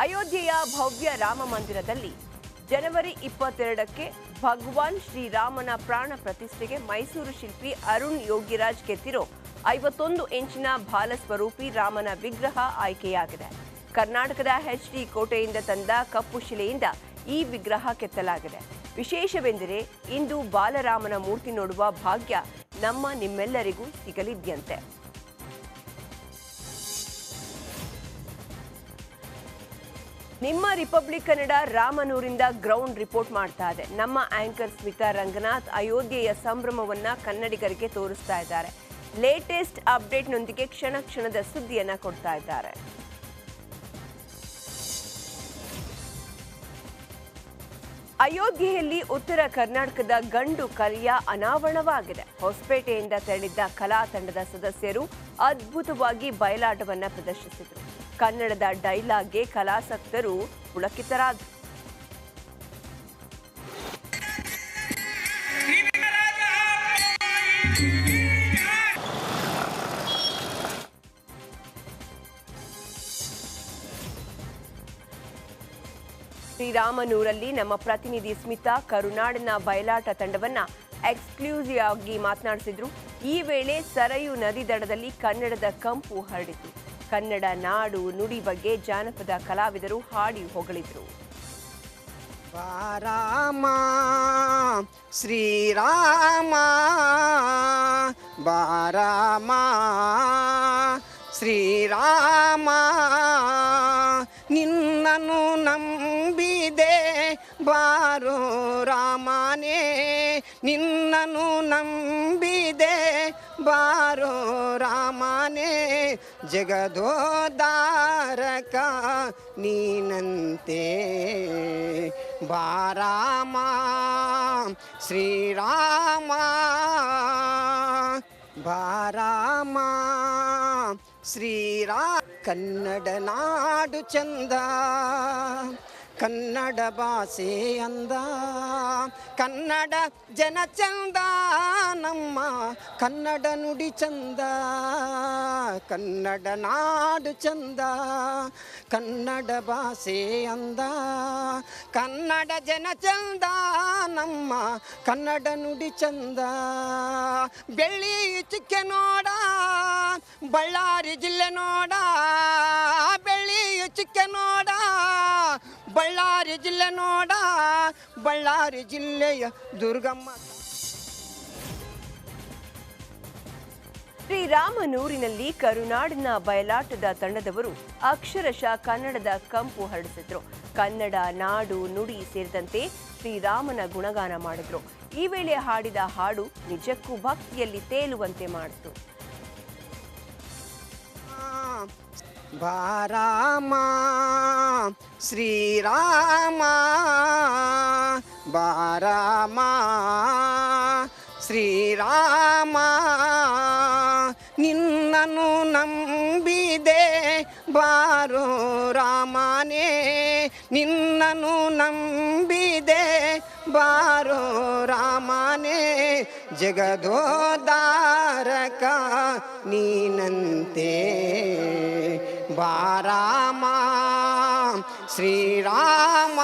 ಅಯೋಧ್ಯೆಯ ಭವ್ಯ ರಾಮ ಮಂದಿರದಲ್ಲಿ ಜನವರಿ 22ಕ್ಕೆ ಭಗವಾನ್ ಶ್ರೀರಾಮನ ಪ್ರಾಣ ಪ್ರತಿಷ್ಠೆಗೆ ಮೈಸೂರು ಶಿಲ್ಪಿ ಅರುಣ್ ಯೋಗಿರಾಜ್ ಕೆತ್ತಿರೋ 51 ಇಂಚಿನ ಬಾಲಸ್ವರೂಪಿ ರಾಮನ ವಿಗ್ರಹ ಆಯ್ಕೆಯಾಗಿದೆ. ಕರ್ನಾಟಕದ HD ಕೋಟೆಯಿಂದ ತಂದ ಕಪ್ಪು ಶಿಲೆಯಿಂದ ಈ ವಿಗ್ರಹ ಕೆತ್ತಲಾಗಿದೆ. ವಿಶೇಷವೆಂದರೆ ಇಂದು ಬಾಲರಾಮನ ಮೂರ್ತಿ ನೋಡುವ ಭಾಗ್ಯ ನಿಮ್ಮೆಲ್ಲರಿಗೂ ಸಿಗಲಿದ್ಯಂತೆ. ನಿಮ್ಮ ರಿಪಬ್ಲಿಕ್ ಕನ್ನಡ ರಾಮನೂರಿಂದ ಗ್ರೌಂಡ್ ರಿಪೋರ್ಟ್ ಮಾಡ್ತಾ ಇದೆ. ನಮ್ಮ ಆಂಕರ್ ಸ್ಮಿತಾ ರಂಗನಾಥ್ ಅಯೋಧ್ಯೆಯ ಸಂಭ್ರಮವನ್ನ ಕನ್ನಡಿಗರಿಗೆ ತೋರಿಸ್ತಾ ಇದ್ದಾರೆ. ಲೇಟೆಸ್ಟ್ ಅಪ್ಡೇಟ್ನೊಂದಿಗೆ ಕ್ಷಣ ಕ್ಷಣದ ಸುದ್ದಿಯನ್ನ ಕೊಡ್ತಾ ಇದ್ದಾರೆ. ಅಯೋಧ್ಯೆಯಲ್ಲಿ ಉತ್ತರ ಕರ್ನಾಟಕದ ಗಂಡು ಕಲೆಯ ಅನಾವರಣವಾಗಿದೆ. ಹೊಸಪೇಟೆಯಿಂದ ತೆರಳಿದ್ದ ಕಲಾ ತಂಡದ ಸದಸ್ಯರು ಅದ್ಭುತವಾಗಿ ಬಯಲಾಟವನ್ನ ಪ್ರದರ್ಶಿಸಿದರು. ಕನ್ನಡದ ಡೈಲಾಗ್ಗೆ ಕಲಾಸಕ್ತರು ಪುಳಕಿತರಾದರು. ಶ್ರೀರಾಮನೂರಲ್ಲಿ ನಮ್ಮ ಪ್ರತಿನಿಧಿ ಸ್ಮಿತಾ ಕರುನಾಡಿನ ಬಯಲಾಟ ತಂಡವನ್ನ ಎಕ್ಸ್ಕ್ಲೂಸಿವ್ ಆಗಿ ಮಾತನಾಡಿಸಿದ್ರು. ಈ ವೇಳೆ ಸರಯೂ ನದಿ ದಡದಲ್ಲಿ ಕನ್ನಡದ ಕಂಪು ಹರಡಿತು. ಕನ್ನಡ ನಾಡು ನುಡಿ ಬಗ್ಗೆ ಜಾನಪದ ಕಲಾವಿದರು ಹಾಡಿ ಹೊಗಳಿದ್ರು. ಬಾರಾಮ ಶ್ರೀರಾಮ ಬಾರಾಮ ಶ್ರೀರಾಮ ನಿನ್ನನ್ನು ನಂಬಿದೆ ಬಾರೋ ರಾಮನೇ ನಿನ್ನನ್ನು ನಂಬಿದೆ ಬಾರೋ ರಾಮನೇ ಜಗದೋದ್ಧಾರಕ ನೀನಂತೆ ಬಾರಾಮ ಶ್ರೀರಾಮ ಬಾರಾಮ ಕನ್ನಡ ನಾಡು ಚಂದ ಕನ್ನಡ ಭಾಷೆ ಅಂದ ಕನ್ನಡ ಜನ ಚಂದ ನಮ್ಮ ಕನ್ನಡ ನುಡಿ ಚಂದ ಕನ್ನಡ ನಾಡು ಚಂದ ಕನ್ನಡ ಭಾಷೆ ಅಂದ ಕನ್ನಡ ಜನ ಚಂದ ನಮ್ಮ ಕನ್ನಡ ನುಡಿ ಚಂದ ಬೆಳ್ಳಿ ಚಿಕ್ಕೆ ನೋಡ ಬಳ್ಳಾರಿ ಜಿಲ್ಲೆ ನೋಡ ಬೆಳ್ಳಿ ಚಿಕ್ಕೆ ನೋಡ ಬಳ್ಳಾರಿ ಜಿಲ್ಲೆ ನೋಡ ಬಳ್ಳಾರಿ ಜಿಲ್ಲೆಯ ದುರ್ಗಮ್ಮ. ಶ್ರೀರಾಮನೂರಿನಲ್ಲಿ ಕರುನಾಡಿನ ಬಯಲಾಟದ ತಂಡದವರು ಅಕ್ಷರಶಃ ಕನ್ನಡದ ಕಂಪು ಹರಡಿಸಿದ್ರು. ಕನ್ನಡ ನಾಡು ನುಡಿ ಸೇರಿದಂತೆ ಶ್ರೀರಾಮನ ಗುಣಗಾನ ಮಾಡಿದ್ರು. ಈ ವೇಳೆ ಹಾಡಿದ ಹಾಡು ನಿಜಕ್ಕೂ ಭಕ್ತಿಯಲ್ಲಿ ತೇಲುವಂತೆ ಮಾಡಿತು. ಬಾರಾಮ ಶ್ರೀರಾಮ ಬಾರಾಮ ಶ್ರೀರಾಮ ನಿನ್ನನ್ನು ನಂಬಿದೆ ಬಾರೋ ರಾಮನೇ ನಿನ್ನನ್ನು ನಂಬಿದೆ ಬಾರೋ ರಾಮನೇ ಜಗದೋದ್ಧಾರಕ ನೀನಂತೆ ಬಾರಾಮ ಶ್ರೀರಾಮ.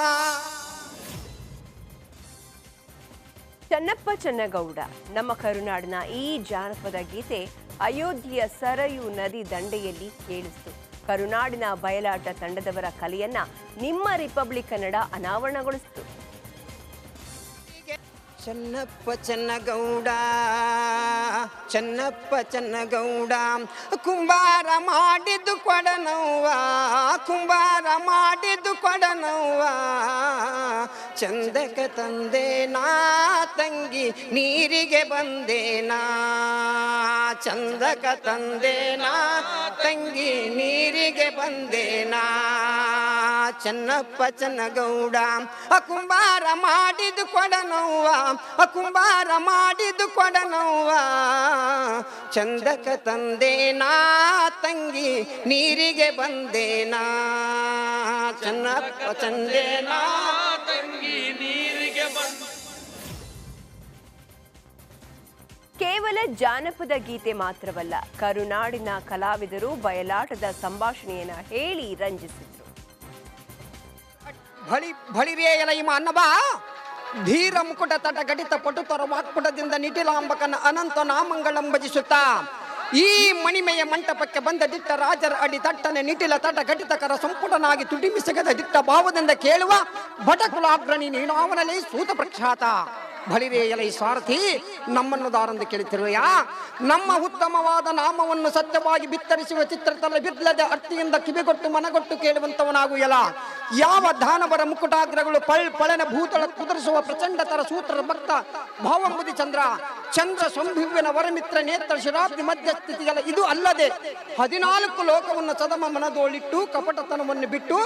ಚನ್ನಪ್ಪ ಚನ್ನಗೌಡ ನಮ್ಮ ಕರುನಾಡಿನ ಈ ಜಾನಪದ ಗೀತೆ ಅಯೋಧ್ಯೆಯ ಸರಯೂ ನದಿ ದಂಡೆಯಲ್ಲಿ ಕೇಳಿಸಿತು. ಕರುನಾಡಿನ ಬಯಲಾಟ ತಂಡದವರ ಕಲೆಯನ್ನ ನಿಮ್ಮ ರಿಪಬ್ಲಿಕ್ ಕನ್ನಡ ಅನಾವರಣಗೊಳಿಸಿತು. ಚನ್ನಪ್ಪ ಚನ್ನಗೌಡ ಚನ್ನಪ್ಪ ಚನ್ನಗೌಡ ಕುಂಬಾರ ಮಾಡಿದ್ದು ಕೊಡನವ್ವ ಕುಂಬಾರ ಮಾಡಿದ್ದು ಕೊಡನವ್ವ ಚಂದಕ ತಂದೆ ನಾ ತಂಗಿ ನೀರಿಗೆ ಬಂದೇನಾ ಚಂದಕ ತಂದೆ ನಾ ತಂಗಿ ನೀರಿಗೆ ಬಂದೇನಾ ಚನ್ನಪ್ಪ ಚನ್ನಗೌಡ ಕುಂಬಾರ ಮಾಡಿದ್ದು ಕೊಡನವ್ವ ಕುಂಬಾರ ಮಾಡಿದ್ದು ಕೊಡನವ್ವ ಚಂದಕ ತಂದೇನಾ ತಂಗಿ ನೀರಿಗೆ ಬಂದೇನಾ ಚನ್ನಪ್ಪ ಚಂದೇನಾ ತಂಗಿ ನೀರಿಗೆ ಬಂದ. ಕೇವಲ ಜಾನಪದ ಗೀತೆ ಮಾತ್ರವಲ್ಲ, ಕರುನಾಡಿನ ಕಲಾವಿದರು ಬಯಲಾಟದ ಸಂಭಾಷಣೆಯನ್ನ ಹೇಳಿ ರಂಜಿಸಿದ್ರು. ಬಳಿರೇ ಎಲೈ ಮಾನವ ಧೀರ ಮುಕುಟ ತಟ ಘಟಿತ ಪಟುತರ ವಾಕ್ಪುಟದಿಂದ ನಿಟಿಲಾಂಬಕನ ಅನಂತ ನಾಮಂಗಳಂ ಭಜಿಸುತ್ತಾ ಈ ಮಣಿಮೆಯ ಮಂಟಪಕ್ಕೆ ಬಂದ ದಿಟ್ಟ ರಾಜರ ಅಡಿ ತಟ್ಟನೆ ನಿಟಿಲ ತಟ ಘಟಿತಕರ ಸಂಪುಟನಾಗಿ ತುಟಿಮಿಸಗದ ದಿಟ್ಟ ಭಾವದಿಂದ ಕೇಳುವ ಭಟಕುಲಾಗ್ರಣಿ ನೀನಾವನಲೇ ಸೂತ ಪ್ರಖ್ಯಾತ ಬಳಿರೇ ಎಲೈ ಸಾರಥಿ ನಮ್ಮನ್ನು ದಾರಂದು ಕೇಳುತ್ತಿರುವೆಯ ನಮ್ಮ ಉತ್ತಮವಾದ ನಾಮವನ್ನು ಸತ್ಯವಾಗಿ ಬಿತ್ತರಿಸುವ ಚಿತ್ರತಲ ಬಿರ್ಲದ ಅರ್ತಿಯಿಂದ ಕಿವಿಗೊಟ್ಟು ಮನಗೊಟ್ಟು ಕೇಳುವಂತವನಾಗು ಎಲ ಯಾವ ದಾನವರ ಮುಕುಟಾಗ್ರಗಳು ಪಳನ ಭೂತಳ ಕುದುರಿಸುವ ಪ್ರಚಂಡತರ ಸೂತ್ರ ಭಕ್ತ ಭಾವಂಬುದಿ ಚಂದ್ರ ಸಂಭಿವ್ಯನ ವರಮಿತ್ರ ನೇತ್ರ ಶಿರಾಬ್ದಿ ಮಧ್ಯಸ್ಥಿತಿಗಳ ಇದು ಅಲ್ಲದೆ 14 ಲೋಕವನ್ನು ಸದಮ ಮನದೋಳಿಟ್ಟು ಕಪಟತನವನ್ನು ಬಿಟ್ಟು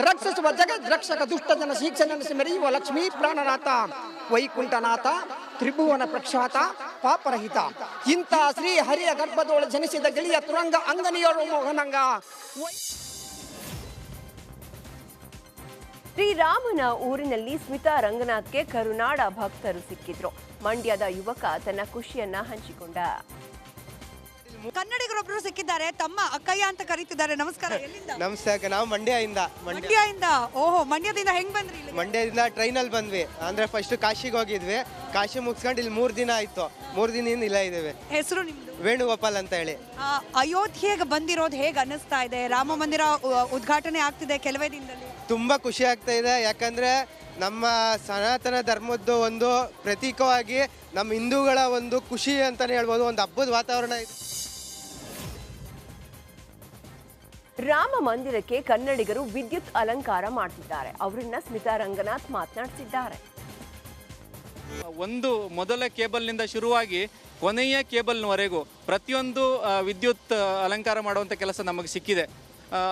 ರಕ್ಷಿಸುವ ಜಗದ್ರಕ್ಷಕ ದುಷ್ಟಜನ ಶಿಕ್ಷಣ ಮೆರೆಯುವ ಲಕ್ಷ್ಮೀ ಪ್ರಾಣನಾಥ ವೈಕುಂಠನಾಥ ತ್ರಿಭುವನ ಪ್ರಖ್ಯಾತ ಪಾಪರಹಿತ ಇಂಥ ಶ್ರೀ ಹರಿಯ ಗರ್ಭದೊಳ ಜನಿಸಿದ ಗಿಳಿಯ ತುರಂಗ ಅಂಗನಿಯರು ಮೋಹನಂಗ. ಶ್ರೀರಾಮನ ಊರಿನಲ್ಲಿ ಸ್ಮಿತಾ ರಂಗನಾಥ್ಗೆ ಕರುನಾಡ ಭಕ್ತರು ಸಿಕ್ಕಿದ್ರು. ಮಂಡ್ಯದ ಯುವಕ ತನ್ನ ಖುಷಿಯನ್ನ ಹಂಚಿಕೊಂಡ. ಕನ್ನಡಿಗರೊಬ್ರು ಸಿಕ್ಕಿದ್ದಾರೆ, ತಮ್ಮ ಅಕ್ಕಯ್ಯ ಅಂತ ಕರೀತಿದ್ದಾರೆ. ನಮಸ್ಕಾರ. ಎಲ್ಲಿಂದ? ನಮಸ್ಕಾರ. ನಾವು ಮಂಡ್ಯದಿಂದ. ಓಹೋ, ಮಂಡ್ಯದಿಂದ ಹೆಂಗ್ ಬಂದ್ರಿ ಇಲ್ಲಿ? ಮಂಡ್ಯದಿಂದ ಟ್ರೈನಲ್ಲಿ ಬಂದ್ವಿ. ಅಂದ್ರೆ ಫಸ್ಟ್ ಕಾಶಿಗೆ ಹೋಗಿದ್ವಿ. ಕಾಶಿ ಮುಗಿಸ್ಕೊಂಡು ಇಲ್ಲಿ 3 ದಿನ ಆಯ್ತು. 3 ದಿನದಿಂದ ಇಲ್ಲ ಇದ್ದೇವೆ. ಹೆಸರು ನಿಮ್ದು? ವೇಣುಗೋಪಾಲ್ ಅಂತ ಹೇಳಿ. ಅಯೋಧ್ಯೆಗೆ ಬಂದಿರೋದು ಹೇಗೆ ಅನ್ನಿಸ್ತಾ ಇದೆ? ರಾಮ ಮಂದಿರ ಉದ್ಘಾಟನೆ ಆಗ್ತಿದೆ ಕೆಲವೇ ದಿನದಲ್ಲಿ. ತುಂಬಾ ಖುಷಿ ಆಗ್ತಾ ಇದೆ. ಯಾಕಂದ್ರೆ ನಮ್ಮ ಸನಾತನ ಧರ್ಮದ್ದು ಒಂದು ಪ್ರತೀಕವಾಗಿ ನಮ್ಮ ಹಿಂದೂಗಳ ಒಂದು ಖುಷಿ ಅಂತಾನೆ ಹೇಳ್ಬೋದು. ಒಂದು ಹಬ್ಬದ ವಾತಾವರಣ ಇದೆ. ರಾಮ ಮಂದಿರಕ್ಕೆ ಕನ್ನಡಿಗರು ವಿದ್ಯುತ್ ಅಲಂಕಾರ ಮಾಡ್ತಿದ್ದಾರೆ. ಅವರನ್ನ ಸ್ಮಿತಾ ರಂಗನಾಥ್ ಮಾತನಾಡ್ತಿದ್ದಾರೆ. ಒಂದು ಮೊದಲ ಕೇಬಲ್ನಿಂದ ಶುರುವಾಗಿ ಕೊನೆಯ ಕೇಬಲ್ನವರೆಗೂ ಪ್ರತಿಯೊಂದು ವಿದ್ಯುತ್ ಅಲಂಕಾರ ಮಾಡುವಂಥ ಕೆಲಸ ನಮಗೆ ಸಿಕ್ಕಿದೆ.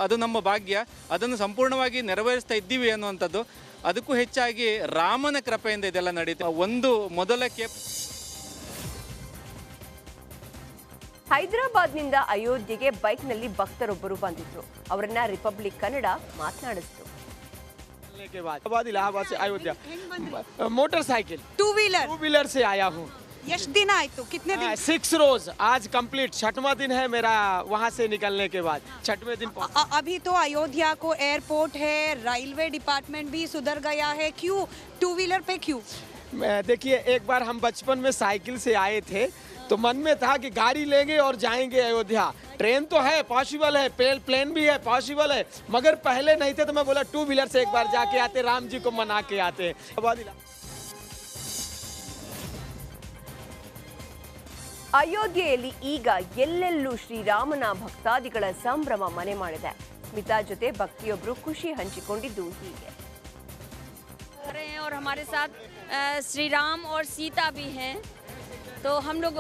ಅದು ನಮ್ಮ ಭಾಗ್ಯ. ಅದನ್ನು ಸಂಪೂರ್ಣವಾಗಿ ನೆರವೇರಿಸ್ತಾ ಇದ್ದೀವಿ ಅನ್ನುವಂಥದ್ದು. ಅದಕ್ಕೂ ಹೆಚ್ಚಾಗಿ ರಾಮನ ಕೃಪೆಯಿಂದ ಇದೆಲ್ಲ ನಡೀತು. ಒಂದು ಮೊದಲ ಹೈದರಾಬಾದ್ನಿಂದ ಅಯೋಧ್ಯೆಗೆ ಬೈಕ್ನಲ್ಲಿ ಭಕ್ತರೊಬ್ಬರು ಬಂದಿದ್ರು. ಅವರನ್ನ ರಿಪಬ್ಲಿಕ್ ಕನ್ನಡ ಮಾತನಾಡಿಸಿತು. इलाहाबाद से अयोध्या मोटरसाइकिल टू व्हीलर से आया हूँ. ಎಷ್ಟು ದಿನ ಆಯ್ತು? कितने दिन? 6 रोज. आज कंप्लीट 6वां दिन है मेरा वहाँ से निकलने के बाद. 6वें दिन अभी तो अयोध्या को एयरपोर्ट है, रेलवे डिपार्टमेंट भी सुधर गया है. क्यों टू व्हीलर पे क्यों? देखिए, एक बार हम बचपन में साइकिल से आए थे तो मन में था कि गाड़ी लेंगे और जाएंगे अयोध्या. ट्रेन तो है पॉसिबल है, प्लेन भी है पॉसिबल है, मगर पहले नहीं थे तो मैं बोला टू व्हीलर से एक बार जाके आते, राम जी को मना के आते. ಅಯೋಧ್ಯೆಯಲ್ಲಿ ಈಗ ಎಲ್ಲೆಲ್ಲೂ ಶ್ರೀರಾಮನ ಭಕ್ತಾದಿಗಳ ಸಂಭ್ರಮ ಮನೆ ಮಾಡಿದೆ. ಸ್ಮಿತಾ ಜೊತೆ ಭಕ್ತಿಯೊಬ್ಬರು ಖುಷಿ ಹಂಚಿಕೊಂಡಿದ್ದು ಹೀಗೆ. और हमारे साथ श्री राम और सीता भी हैं, तो हम लोग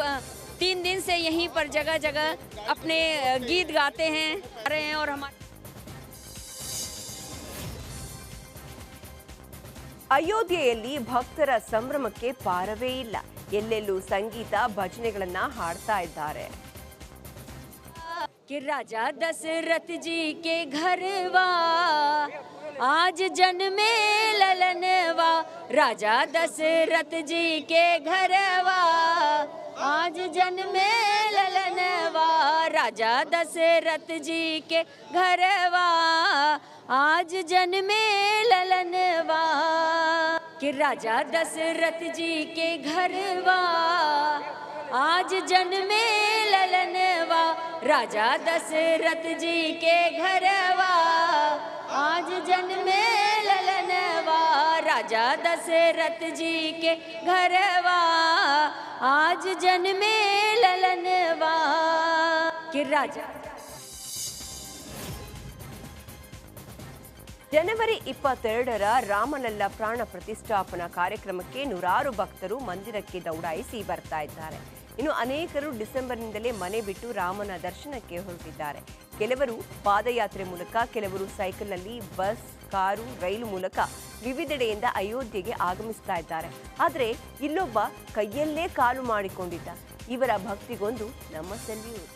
3 दिन से यहीं पर जगह जगह अपने गीत गाते हैं और हमारे ಅಯೋಧ್ಯೆಯಲ್ಲಿ ಭಕ್ತರ ಸಂಭ್ರಮಕ್ಕೆ ಪಾರವೇ ಇಲ್ಲ. ಎಲ್ಲೆಲ್ಲೂ ಸಂಗೀತ ಭಜನೆಗಳನ್ನ ಹಾಡ್ತಾ ಇದ್ದಾರೆ. कि राजा दशरथ जी के घरवा आज जन्मे ललनवा. राजा दशरथ जी के घरवा आज जन्मे ललनवा. राजा दशरथ जी के घरवा आज जन्मे ललनवा. कि राजा दशरथ जी के घरवा आज जन्मे ललनवा. राजा दशरथ जी के घरवा आज जन्मे ललनवा. राजा दशरथ जी के घरवा आज जन्मे ललनवा. कि राजा ಜನವರಿ 22ರ ರಾಮಲಲ್ಲ ಪ್ರಾಣ ಪ್ರತಿಷ್ಠಾಪನಾ ಕಾರ್ಯಕ್ರಮಕ್ಕೆ ನೂರಾರು ಭಕ್ತರು ಮಂದಿರಕ್ಕೆ ದೌಡಾಯಿಸಿ ಬರ್ತಾ ಇದ್ದಾರೆ. ಇನ್ನು ಅನೇಕರು ಡಿಸೆಂಬರ್ನಿಂದಲೇ ಮನೆ ಬಿಟ್ಟು ರಾಮನ ದರ್ಶನಕ್ಕೆ ಹೊರಟಿದ್ದಾರೆ. ಕೆಲವರು ಪಾದಯಾತ್ರೆ ಮೂಲಕ, ಕೆಲವರು ಸೈಕಲ್ನಲ್ಲಿ, ಬಸ್, ಕಾರು, ರೈಲು ಮೂಲಕ ವಿವಿಧೆಡೆಯಿಂದ ಅಯೋಧ್ಯೆಗೆ ಆಗಮಿಸ್ತಾ ಇದ್ದಾರೆ. ಆದರೆ ಇಲ್ಲೊಬ್ಬ ಕೈಯಲ್ಲೇ ಕಾಲು ಮಾಡಿಕೊಂಡಿದ್ದ. ಇವರ ಭಕ್ತಿಗೊಂದು ನಮ್ಮ ಸೆಲ್ಯೂಟ್.